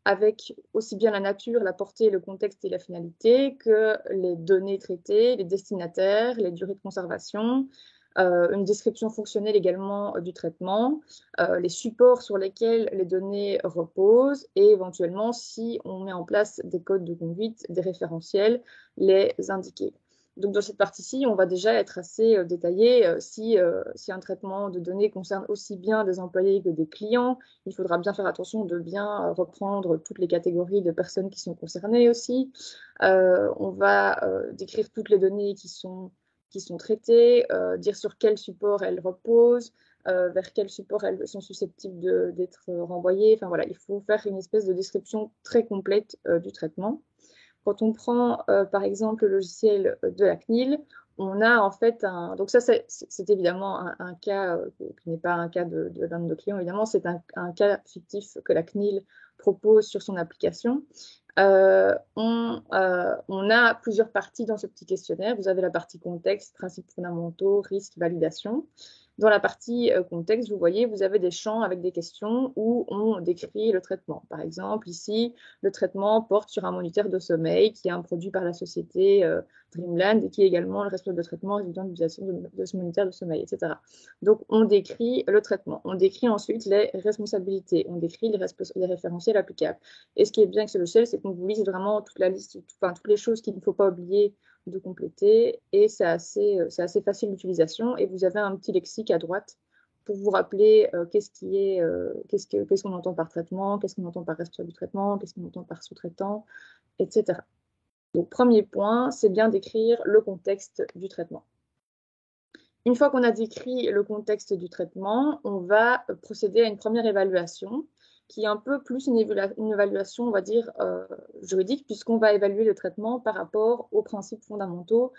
avec aussi bien la nature, la portée, le contexte et la finalité que les données traitées, les destinataires, les durées de conservation, une description fonctionnelle également du traitement, les supports sur lesquels les données reposent et éventuellement, si on met en place des codes de conduite, des référentiels, les indiquer. Donc, dans cette partie-ci, on va déjà être assez détaillé. Si un traitement de données concerne aussi bien des employés que des clients, il faudra bien faire attention de bien reprendre toutes les catégories de personnes qui sont concernées aussi. On va décrire toutes les données qui sont traitées, dire sur quel support elles reposent, vers quel support elles sont susceptibles d'être renvoyées. Enfin voilà, il faut faire une espèce de description très complète du traitement. Quand on prend, par exemple, le logiciel de la CNIL, on a en fait un... Donc ça, c'est évidemment un cas qui n'est pas un cas de l'un de nos clients, évidemment, c'est un cas fictif que la CNIL propose sur son application. On a plusieurs parties dans ce petit questionnaire. Vous avez la partie contexte, principes fondamentaux, risques, validation. Dans la partie contexte, vous voyez, vous avez des champs avec des questions où on décrit le traitement. Par exemple, ici, le traitement porte sur un moniteur de sommeil qui est un produit par la société Dreamland et qui est également le responsable de traitement résultant de l'utilisation de ce moniteur de sommeil, etc. Donc, on décrit le traitement. On décrit ensuite les responsabilités. On décrit les référentiels applicables. Et ce qui est bien avec ce logiciel, c'est qu'on vous lise vraiment toute la liste, toutes les choses qu'il ne faut pas oublier de compléter. Et c'est assez facile d'utilisation. Et vous avez un petit lexique à droite pour vous rappeler qu'est-ce qu'on entend par traitement, qu'est-ce qu'on entend par responsable du traitement, qu'est-ce qu'on entend par sous-traitant, etc. Donc, premier point, c'est bien décrire le contexte du traitement. Une fois qu'on a décrit le contexte du traitement, on va procéder à une première évaluation qui est un peu plus une évaluation, on va dire, juridique, puisqu'on va évaluer le traitement par rapport aux principes fondamentaux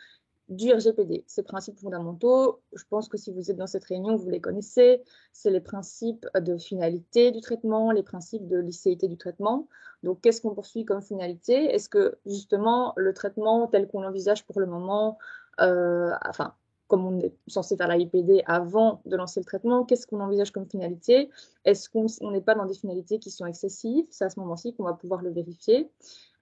du RGPD. Ces principes fondamentaux, je pense que si vous êtes dans cette réunion, vous les connaissez. C'est les principes de finalité du traitement, les principes de licéité du traitement. Donc, qu'est-ce qu'on poursuit comme finalité? Est-ce que, justement, le traitement tel qu'on l'envisage pour le moment, comme on est censé faire la IPD avant de lancer le traitement, qu'est-ce qu'on envisage comme finalité? Est-ce qu'on n'est pas dans des finalités qui sont excessives? C'est à ce moment-ci qu'on va pouvoir le vérifier.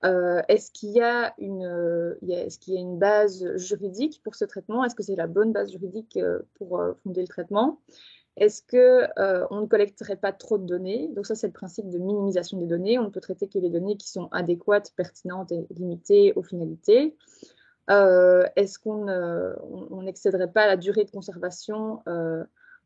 Est-ce qu'il y a une base juridique pour ce traitement? Est-ce que c'est la bonne base juridique pour fonder le traitement? Est-ce qu'on ne collecterait pas trop de données? Donc ça, c'est le principe de minimisation des données. On ne peut traiter que les données qui sont adéquates, pertinentes et limitées aux finalités. Est-ce qu'on n'excéderait pas la durée de conservation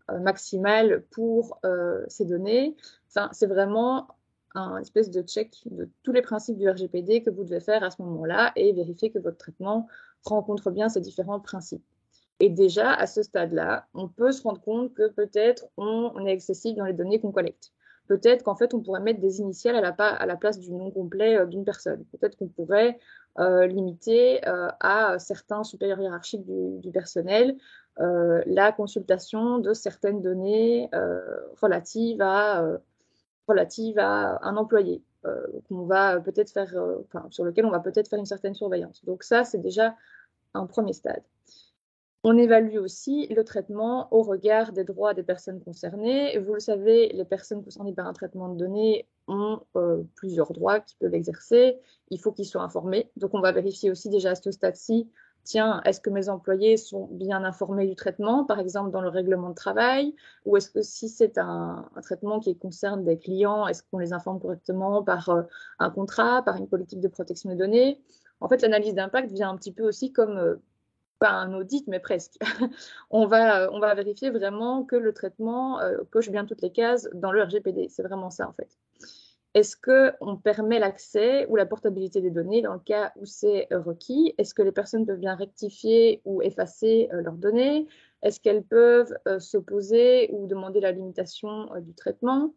maximale pour ces données? Enfin, c'est vraiment un espèce de check de tous les principes du RGPD que vous devez faire à ce moment-là et vérifier que votre traitement rencontre bien ces différents principes. Et déjà, à ce stade-là, on peut se rendre compte que peut-être on est excessif dans les données qu'on collecte. Peut-être qu'en fait, on pourrait mettre des initiales à la place du nom complet d'une personne. Peut-être qu'on pourrait limiter à certains supérieurs hiérarchiques du personnel la consultation de certaines données relatives à un employé qu'on va peut-être faire, sur lequel on va peut-être faire une certaine surveillance. Donc ça, c'est déjà un premier stade. On évalue aussi le traitement au regard des droits des personnes concernées. Vous le savez, les personnes concernées par un traitement de données ont plusieurs droits qu'ils peuvent exercer. Il faut qu'ils soient informés. Donc, on va vérifier aussi déjà à ce stade-ci tiens, est-ce que mes employés sont bien informés du traitement, par exemple dans le règlement de travail, ou est-ce que si c'est un traitement qui concerne des clients, est-ce qu'on les informe correctement par un contrat, par une politique de protection des données? En fait, l'analyse d'impact vient un petit peu aussi comme, pas un audit, mais presque. On va vérifier vraiment que le traitement coche bien toutes les cases dans le RGPD. C'est vraiment ça, en fait. Est-ce qu'on permet l'accès ou la portabilité des données dans le cas où c'est requis? Est-ce que les personnes peuvent bien rectifier ou effacer leurs données? Est-ce qu'elles peuvent s'opposer ou demander la limitation du traitement?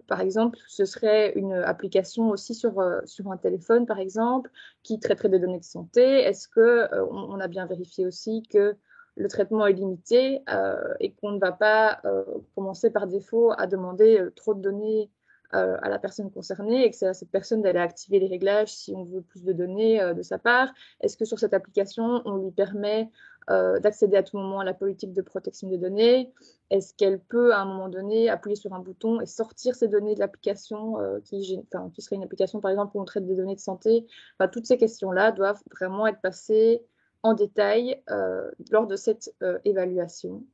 Par exemple, ce serait une application aussi sur un téléphone, par exemple, qui traiterait des données de santé. Est-ce qu'on a bien vérifié aussi que le traitement est limité et qu'on ne va pas commencer par défaut à demander trop de données à la personne concernée et que c'est à cette personne d'aller activer les réglages si on veut plus de données de sa part? Est-ce que sur cette application, on lui permet d'accéder à tout moment à la politique de protection des données? Est-ce qu'elle peut, à un moment donné, appuyer sur un bouton et sortir ces données de l'application qui serait une application, par exemple, où on traite des données de santé? Enfin, toutes ces questions-là doivent vraiment être passées en détail lors de cette évaluation.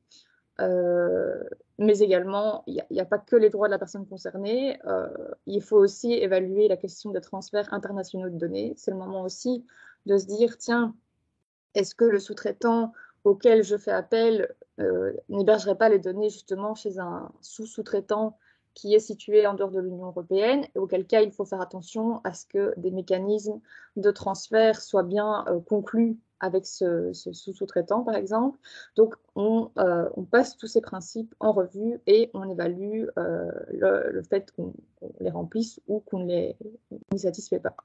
Mais également, il n'y a pas que les droits de la personne concernée. Il faut aussi évaluer la question des transferts internationaux de données. C'est le moment aussi de se dire, tiens, est-ce que le sous-traitant auquel je fais appel n'hébergerait pas les données justement chez un sous-sous-traitant qui est situé en dehors de l'Union européenne, et auquel cas il faut faire attention à ce que des mécanismes de transfert soient bien conclus avec ce sous-sous-traitant, par exemple. Donc, on passe tous ces principes en revue et on évalue le fait qu'on les remplisse ou qu'on ne les satisfait pas.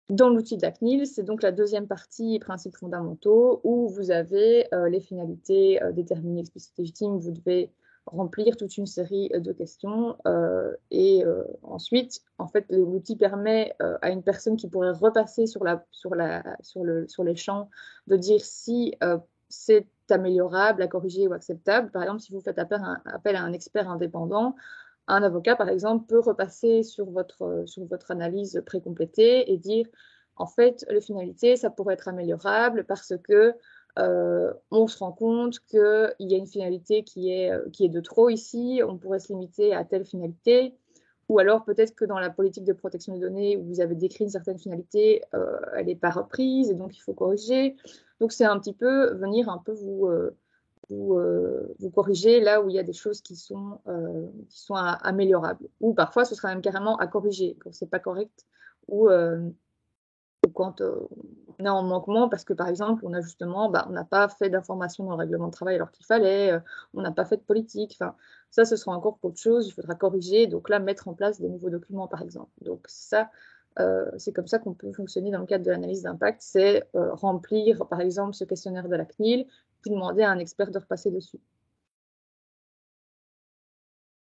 Dans l'outil de la CNIL, c'est donc la deuxième partie, principes fondamentaux, où vous avez les finalités déterminées, explicites, légitimes. Vous devez remplir toute une série de questions. Et ensuite, en fait, l'outil permet à une personne qui pourrait repasser sur les champs de dire si c'est améliorable, à corriger ou acceptable. Par exemple, si vous faites appel à un expert indépendant, un avocat, par exemple, peut repasser sur votre analyse précomplétée et dire, en fait, les finalités, ça pourrait être améliorable parce que on se rend compte qu'il y a une finalité qui est de trop ici, on pourrait se limiter à telle finalité, ou alors peut-être que dans la politique de protection des données où vous avez décrit une certaine finalité, elle n'est pas reprise et donc il faut corriger. Donc c'est un petit peu venir un peu vous corriger là où il y a des choses qui sont améliorables. Ou parfois, ce sera même carrément à corriger quand c'est pas correct ou quand on est en manquement parce que, par exemple, on a justement, on n'a pas fait d'information dans le règlement de travail alors qu'il fallait, on n'a pas fait de politique. Enfin, ça, ce sera encore autre chose. Il faudra corriger. Donc là, mettre en place des nouveaux documents, par exemple. Donc ça, c'est comme ça qu'on peut fonctionner dans le cadre de l'analyse d'impact. C'est remplir, par exemple, ce questionnaire de la CNIL, puis demander à un expert de repasser dessus.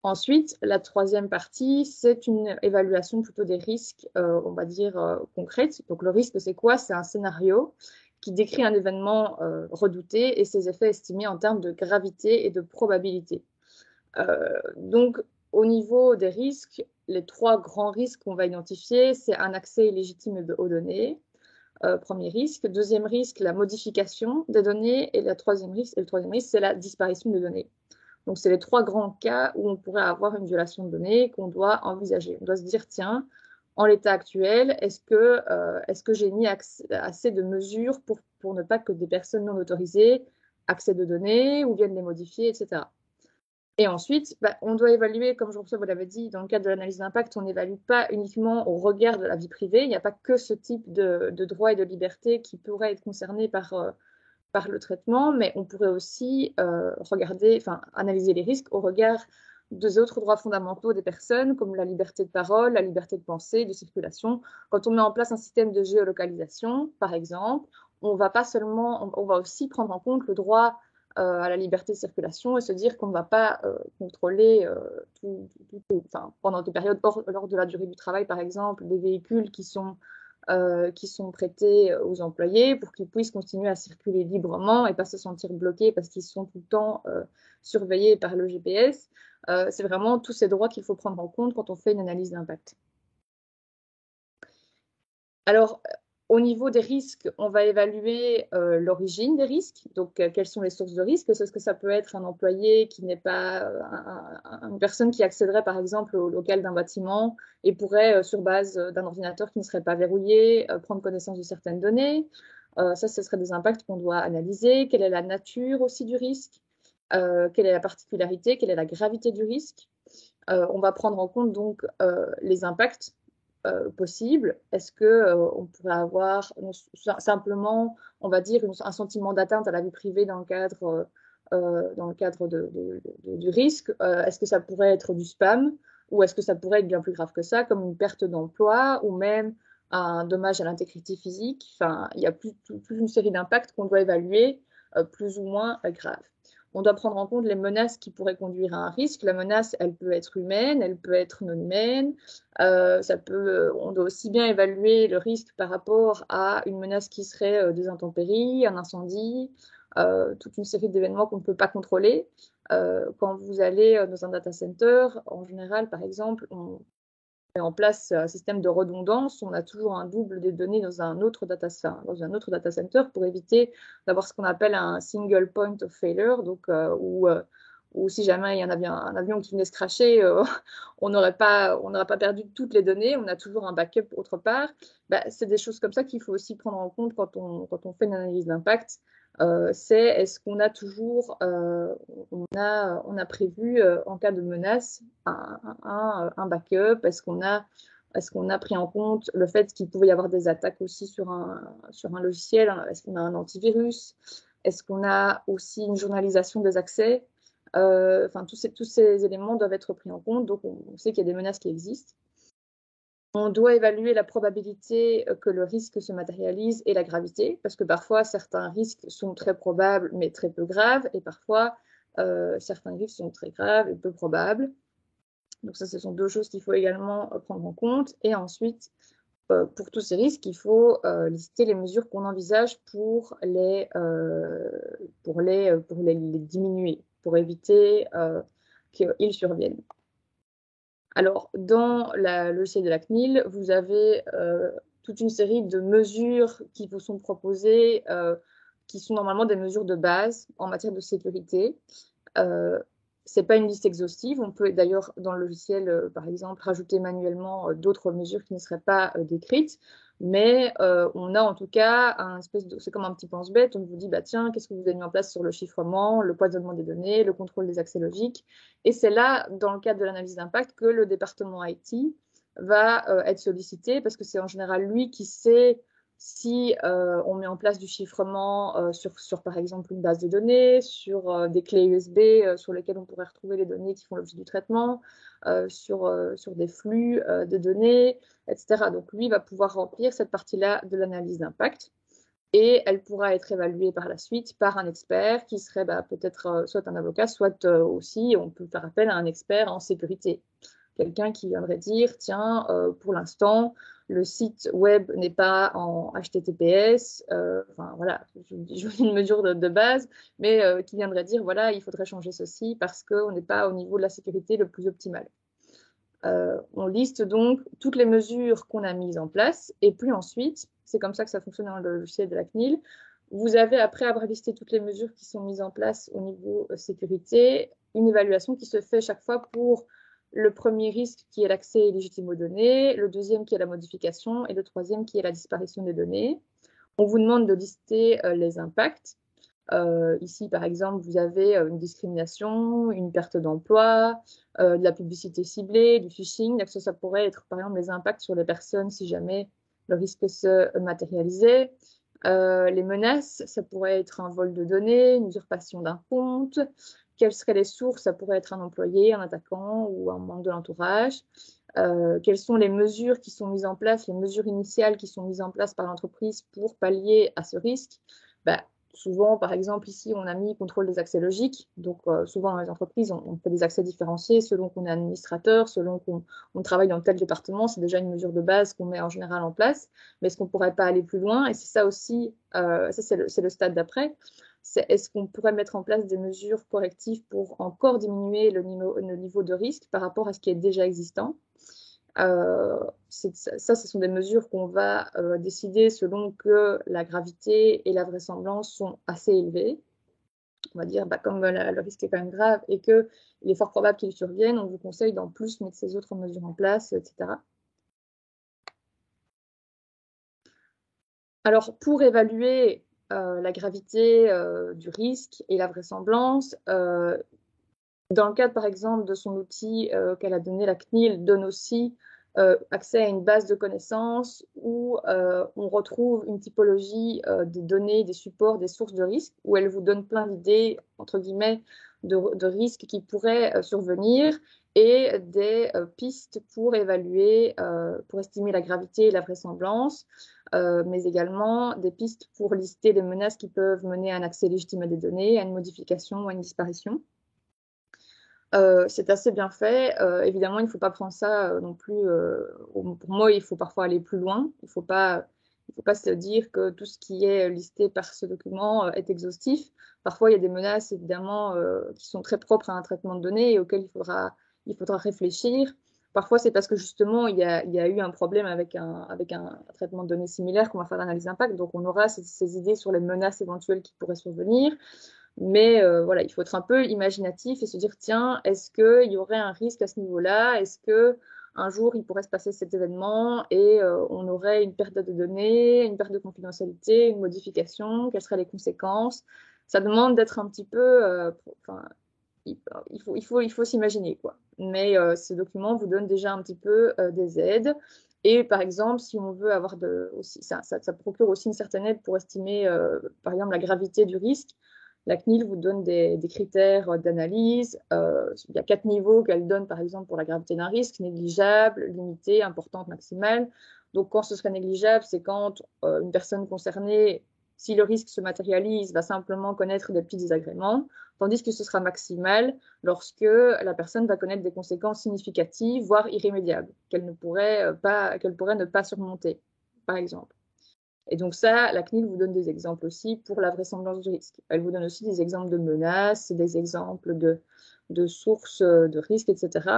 Ensuite, la troisième partie, c'est une évaluation plutôt des risques, on va dire, concrètes. Donc le risque, c'est quoi? C'est un scénario qui décrit un événement redouté et ses effets estimés en termes de gravité et de probabilité. Donc, au niveau des risques, les trois grands risques qu'on va identifier, c'est un accès illégitime aux données, premier risque. Deuxième risque, la modification des données. Et le troisième risque, c'est la disparition des données. Donc, c'est les trois grands cas où on pourrait avoir une violation de données qu'on doit envisager. On doit se dire, tiens, en l'état actuel, est-ce que j'ai mis assez de mesures pour ne pas que des personnes non autorisées accèdent aux données ou viennent les modifier, etc. Et ensuite, on doit évaluer, comme Jean-François vous l'avait dit, dans le cadre de l'analyse d'impact, on n'évalue pas uniquement au regard de la vie privée. Il n'y a pas que ce type de droits et de libertés qui pourraient être concernés par le traitement, mais on pourrait aussi analyser les risques au regard des autres droits fondamentaux des personnes, comme la liberté de parole, la liberté de pensée, de circulation. Quand on met en place un système de géolocalisation, par exemple, on va aussi prendre en compte le droit à la liberté de circulation et se dire qu'on ne va pas contrôler pendant des périodes lors de la durée du travail, par exemple, des véhicules qui sont prêtés aux employés pour qu'ils puissent continuer à circuler librement et pas se sentir bloqués parce qu'ils sont tout le temps surveillés par le GPS. C'est vraiment tous ces droits qu'il faut prendre en compte quand on fait une analyse d'impact. Alors, Au niveau des risques, on va évaluer l'origine des risques. Donc, quelles sont les sources de risque? Est-ce que ça peut être un employé qui n'est pas une personne qui accéderait par exemple au local d'un bâtiment et pourrait, sur base d'un ordinateur qui ne serait pas verrouillé, prendre connaissance de certaines données. Ça, ce seraient des impacts qu'on doit analyser. Quelle est la nature aussi du risque? Quelle est la particularité? Quelle est la gravité du risque? On va prendre en compte donc les impacts possible. Est-ce que on pourrait avoir simplement, on va dire, un sentiment d'atteinte à la vie privée dans le cadre du risque? Est-ce que ça pourrait être du spam ou est-ce que ça pourrait être bien plus grave que ça, comme une perte d'emploi ou même un dommage à l'intégrité physique? Enfin, il y a plus une série d'impacts qu'on doit évaluer plus ou moins graves. On doit prendre en compte les menaces qui pourraient conduire à un risque. La menace, elle peut être humaine, elle peut être non humaine. On doit aussi bien évaluer le risque par rapport à une menace qui serait des intempéries, un incendie, toute une série d'événements qu'on ne peut pas contrôler. Quand vous allez dans un data center, en général, par exemple, on met en place un système de redondance. On a toujours un double des données dans un autre data center pour éviter d'avoir ce qu'on appelle un single point of failure, donc où si jamais il y en avait un avion qui venait se crasher, on n'aurait pas perdu toutes les données, on a toujours un backup autre part. C'est des choses comme ça qu'il faut aussi prendre en compte quand on fait une analyse d'impact. C'est est-ce qu'on a toujours, on a prévu en cas de menace un backup? Est-ce qu'on a pris en compte le fait qu'il pouvait y avoir des attaques aussi sur un logiciel? Est-ce qu'on a un antivirus? Est-ce qu'on a aussi une journalisation des accès? Enfin, tous ces éléments doivent être pris en compte. Donc, on sait qu'il y a des menaces qui existent. On doit évaluer la probabilité que le risque se matérialise et la gravité, parce que parfois, certains risques sont très probables, mais très peu graves, et parfois, certains risques sont très graves et peu probables. Donc ça, ce sont deux choses qu'il faut également prendre en compte. Et ensuite, pour tous ces risques, il faut lister les mesures qu'on envisage pour les diminuer, pour éviter qu'ils surviennent. Alors, dans le logiciel de la CNIL, vous avez toute une série de mesures qui vous sont proposées, qui sont normalement des mesures de base en matière de sécurité. Ce n'est pas une liste exhaustive. On peut d'ailleurs, dans le logiciel, par exemple, rajouter manuellement d'autres mesures qui ne seraient pas décrites. Mais on a en tout cas c'est comme un petit pense-bête. On vous dit, tiens, qu'est-ce que vous avez mis en place sur le chiffrement, le poissonnement des données, le contrôle des accès logiques. Et c'est là, dans le cadre de l'analyse d'impact, que le département IT va être sollicité parce que c'est en général lui qui sait si on met en place du chiffrement sur, par exemple, une base de données, sur des clés USB sur lesquelles on pourrait retrouver les données qui font l'objet du traitement, sur des flux de données, etc. Donc, lui va pouvoir remplir cette partie-là de l'analyse d'impact et elle pourra être évaluée par la suite par un expert qui serait peut-être soit un avocat, soit aussi, on peut faire appel à un expert en sécurité. Quelqu'un qui viendrait dire, tiens, pour l'instant, le site web n'est pas en HTTPS, enfin voilà, je dis une mesure de base, mais qui viendrait dire, voilà, il faudrait changer ceci parce qu'on n'est pas au niveau de la sécurité le plus optimal. On liste donc toutes les mesures qu'on a mises en place, et puis ensuite, c'est comme ça que ça fonctionne dans le logiciel de la CNIL, vous avez, après avoir listé toutes les mesures qui sont mises en place au niveau sécurité, une évaluation qui se fait chaque fois pour le premier risque qui est l'accès illégitime aux données, le deuxième qui est la modification et le troisième qui est la disparition des données. On vous demande de lister les impacts. Ici, par exemple, vous avez une discrimination, une perte d'emploi, de la publicité ciblée, du phishing. Donc, ça pourrait être, par exemple, les impacts sur les personnes si jamais le risque se matérialisait. Les menaces, ça pourrait être un vol de données, une usurpation d'un compte. Quelles seraient les sources? Ça pourrait être un employé, un attaquant ou un membre de l'entourage. Quelles sont les mesures qui sont mises en place, les mesures initiales qui sont mises en place par l'entreprise pour pallier à ce risque? Souvent, par exemple, ici, on a mis contrôle des accès logiques. Donc, souvent, dans les entreprises, on fait des accès différenciés selon qu'on est administrateur, selon qu'on travaille dans tel département. C'est déjà une mesure de base qu'on met en général en place. Mais est-ce qu'on ne pourrait pas aller plus loin? Et c'est ça aussi, ça c'est le stade d'après. C'est est-ce qu'on pourrait mettre en place des mesures correctives pour encore diminuer le niveau de risque par rapport à ce qui est déjà existant? Ça, ce sont des mesures qu'on va décider selon que la gravité et la vraisemblance sont assez élevées. On va dire, comme le risque est quand même grave et qu'il est fort probable qu'il survienne, on vous conseille d'en plus mettre ces autres mesures en place, etc. Alors, pour évaluer la gravité du risque et la vraisemblance, dans le cadre, par exemple, de son outil qu'elle a donné, la CNIL donne aussi accès à une base de connaissances où on retrouve une typologie des données, des supports, des sources de risques, où elle vous donne plein d'idées, entre guillemets, de risques qui pourraient survenir et des pistes pour évaluer, pour estimer la gravité et la vraisemblance, mais également des pistes pour lister les menaces qui peuvent mener à un accès légitime à des données, à une modification ou à une disparition. C'est assez bien fait. Évidemment, il ne faut pas prendre ça non plus. Pour moi, il faut parfois aller plus loin. Il ne faut pas se dire que tout ce qui est listé par ce document est exhaustif. Parfois, il y a des menaces, évidemment, qui sont très propres à un traitement de données et auxquelles il faudra réfléchir. Parfois, c'est parce que justement, il y a eu un problème avec un traitement de données similaire qu'on va faire l'analyse d'impact. Donc, on aura ces idées sur les menaces éventuelles qui pourraient survenir. Mais voilà, il faut être un peu imaginatif et se dire, tiens, est-ce qu'il y aurait un risque à ce niveau-là? Est-ce qu'un jour, il pourrait se passer cet événement et on aurait une perte de données, une perte de confidentialité, une modification? Quelles seraient les conséquences? Ça demande d'être un petit peu... il faut s'imaginer, quoi. Mais ce document vous donne déjà un petit peu des aides. Et par exemple, si on veut avoir aussi, ça procure aussi une certaine aide pour estimer, par exemple, la gravité du risque. La CNIL vous donne des critères d'analyse. Il y a 4 niveaux qu'elle donne, par exemple, pour la gravité d'un risque: négligeable, limité, importante, maximale. Donc, quand ce serait négligeable, c'est quand une personne concernée, si le risque se matérialise, va simplement connaître des petits désagréments, tandis que ce sera maximal lorsque la personne va connaître des conséquences significatives, voire irrémédiables, qu'elle pourrait ne pas surmonter, par exemple. Et donc ça, la CNIL vous donne des exemples aussi pour la vraisemblance du risque. Elle vous donne aussi des exemples de menaces, des exemples de sources de risques, etc.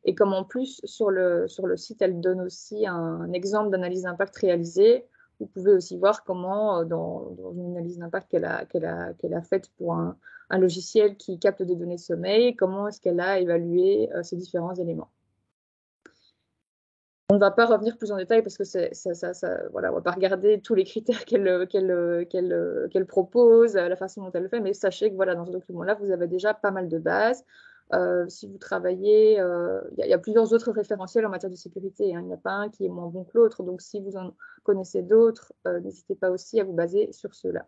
Et comme en plus, sur le site, elle donne aussi un exemple d'analyse d'impact réalisée. Vous pouvez aussi voir comment, dans une analyse d'impact qu'elle a faite pour un logiciel qui capte des données de sommeil, comment est-ce qu'elle a évalué ces différents éléments. On ne va pas revenir plus en détail parce que voilà, on ne va pas regarder tous les critères qu'elle propose, la façon dont elle le fait, mais sachez que voilà, dans ce document-là, vous avez déjà pas mal de bases. Si vous travaillez, il y a plusieurs autres référentiels en matière de sécurité, hein. Il n'y a pas un qui est moins bon que l'autre, donc si vous en connaissez d'autres, n'hésitez pas aussi à vous baser sur ceux-là.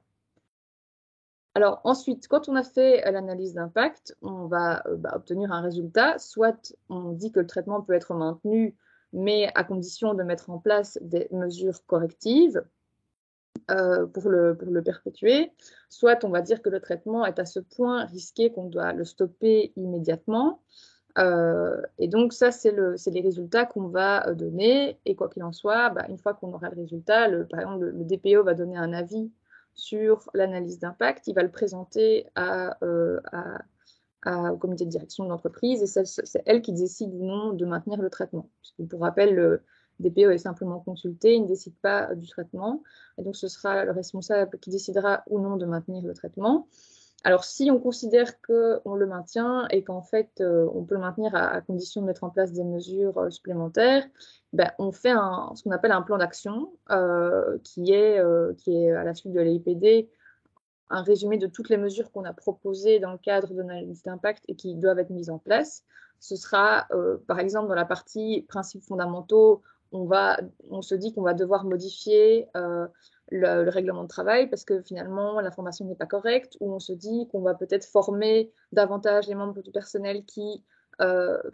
Alors ensuite, quand on a fait l'analyse d'impact, on va obtenir un résultat. Soit on dit que le traitement peut être maintenu, mais à condition de mettre en place des mesures correctives pour le perpétuer. Soit on va dire que le traitement est à ce point risqué qu'on doit le stopper immédiatement. Et donc ça, c'est les résultats qu'on va donner. Et quoi qu'il en soit, une fois qu'on aura le résultat, par exemple, le DPO va donner un avis sur l'analyse d'impact. Il va le présenter au comité de direction de l'entreprise et c'est elle qui décide ou non de maintenir le traitement. Puisque, pour rappel, le DPO est simplement consulté, il ne décide pas du traitement. Et donc, ce sera le responsable qui décidera ou non de maintenir le traitement. Alors, si on considère qu'on le maintient et qu'en fait, on peut le maintenir à condition de mettre en place des mesures supplémentaires, on fait ce qu'on appelle un plan d'action qui est à la suite de l'AIPD, un résumé de toutes les mesures qu'on a proposées dans le cadre de l'analyse d'impact et qui doivent être mises en place. Ce sera, par exemple, dans la partie principes fondamentaux, on se dit qu'on va devoir modifier le règlement de travail parce que finalement l'information n'est pas correcte, ou on se dit qu'on va peut-être former davantage les membres du personnel qui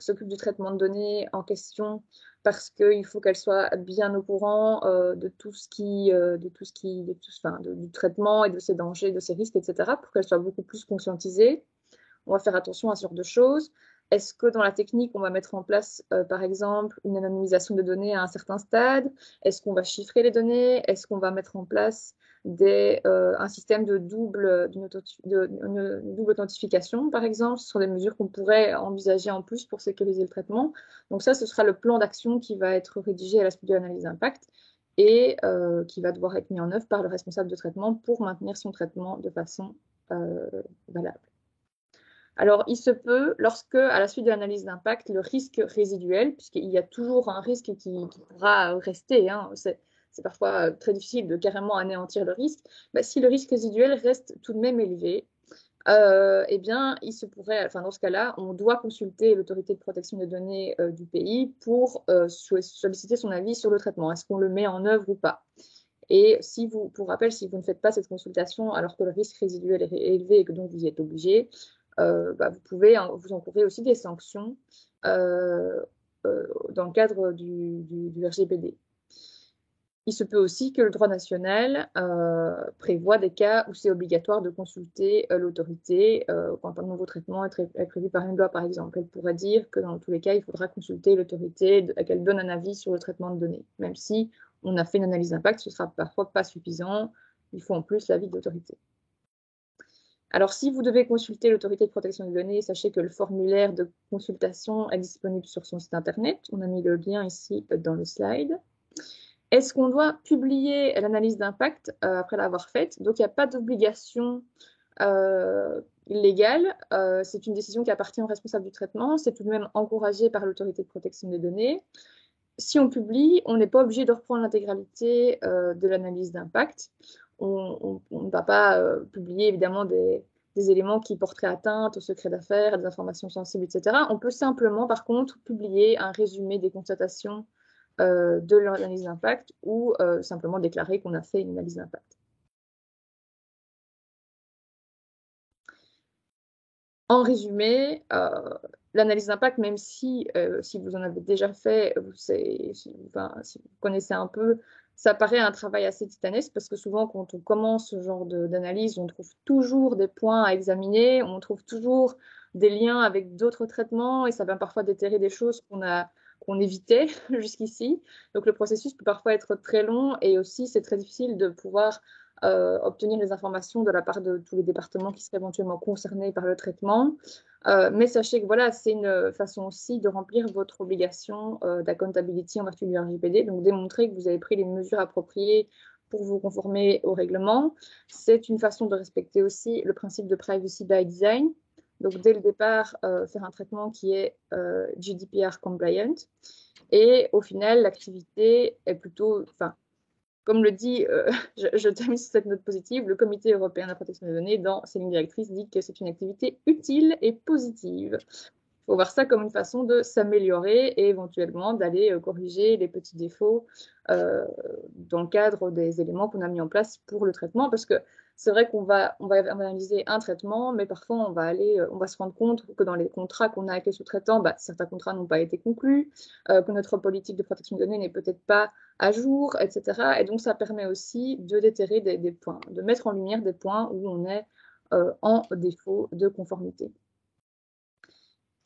s'occupent du traitement de données en question, parce qu'il faut qu'elle soit bien au courant du traitement et de ses dangers, de ses risques, etc., pour qu'elle soit beaucoup plus conscientisée. On va faire attention à ce genre de choses. Est-ce que dans la technique, on va mettre en place, par exemple, une anonymisation des données à un certain stade? Est-ce qu'on va chiffrer les données? Est-ce qu'on va mettre en place un système de double authentification, par exemple? Ce sont des mesures qu'on pourrait envisager en plus pour sécuriser le traitement. Donc ça, ce sera le plan d'action qui va être rédigé à la suite de l'analyse d'impact et qui va devoir être mis en œuvre par le responsable de traitement pour maintenir son traitement de façon valable. Alors, il se peut, lorsque, à la suite de l'analyse d'impact, le risque résiduel, puisqu'il y a toujours un risque qui pourra rester, hein, c'est parfois très difficile de carrément anéantir le risque, bah, si le risque résiduel reste tout de même élevé, eh bien, il se pourrait, enfin, dans ce cas-là, on doit consulter l'autorité de protection des données du pays pour solliciter son avis sur le traitement. Est-ce qu'on le met en œuvre ou pas? Et si vous, pour rappel, si vous ne faites pas cette consultation alors que le risque résiduel est élevé et que donc vous y êtes obligé, bah, vous pouvez vous encourir aussi des sanctions dans le cadre du RGPD. Il se peut aussi que le droit national prévoit des cas où c'est obligatoire de consulter l'autorité quand un nouveau traitement est prévu par une loi, par exemple. Elle pourrait dire que dans tous les cas, il faudra consulter l'autorité, qu'elle donne un avis sur le traitement de données. Même si on a fait une analyse d'impact, ce sera parfois pas suffisant. Il faut en plus l'avis de l'autorité. Alors, si vous devez consulter l'autorité de protection des données, sachez que le formulaire de consultation est disponible sur son site internet. On a mis le lien ici dans le slide. Est-ce qu'on doit publier l'analyse d'impact après l'avoir faite? Donc, il n'y a pas d'obligation légale. C'est une décision qui appartient au responsable du traitement. C'est tout de même encouragé par l'autorité de protection des données. Si on publie, on n'est pas obligé de reprendre l'intégralité de l'analyse d'impact. On ne va pas publier évidemment des éléments qui porteraient atteinte au secret d'affaires, à des informations sensibles, etc. On peut simplement, par contre, publier un résumé des constatations de l'analyse d'impact ou simplement déclarer qu'on a fait une analyse d'impact. En résumé, l'analyse d'impact, même si vous en avez déjà fait, si vous connaissez un peu, ça paraît un travail assez titanesque parce que souvent, quand on commence ce genre d'analyse, on trouve toujours des points à examiner, on trouve toujours des liens avec d'autres traitements et ça va parfois déterrer des choses qu'on évitait jusqu'ici. Donc, le processus peut parfois être très long et aussi, c'est très difficile de pouvoir obtenir les informations de la part de tous les départements qui seraient éventuellement concernés par le traitement. Mais sachez que voilà, c'est une façon aussi de remplir votre obligation d'accountability en vertu du RGPD, donc démontrer que vous avez pris les mesures appropriées pour vous conformer au règlement. C'est une façon de respecter aussi le principe de privacy by design. Donc dès le départ, faire un traitement qui est GDPR compliant. Et au final, l'activité est plutôt, enfin, comme le dit, je termine sur cette note positive, le Comité européen de la protection des données, dans ses lignes directrices, dit que c'est une activité utile et positive. Il faut voir ça comme une façon de s'améliorer et éventuellement d'aller corriger les petits défauts dans le cadre des éléments qu'on a mis en place pour le traitement, parce que c'est vrai qu'on va analyser un traitement, mais parfois on va se rendre compte que dans les contrats qu'on a avec les sous-traitants, certains contrats n'ont pas été conclus, que notre politique de protection des données n'est peut-être pas à jour, etc. Et donc ça permet aussi de déterrer des points, de mettre en lumière des points où on est en défaut de conformité.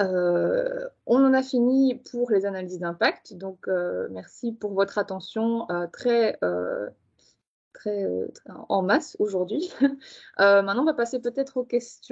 On en a fini pour les analyses d'impact, donc merci pour votre attention très en masse aujourd'hui. Maintenant, on va passer peut-être aux questions.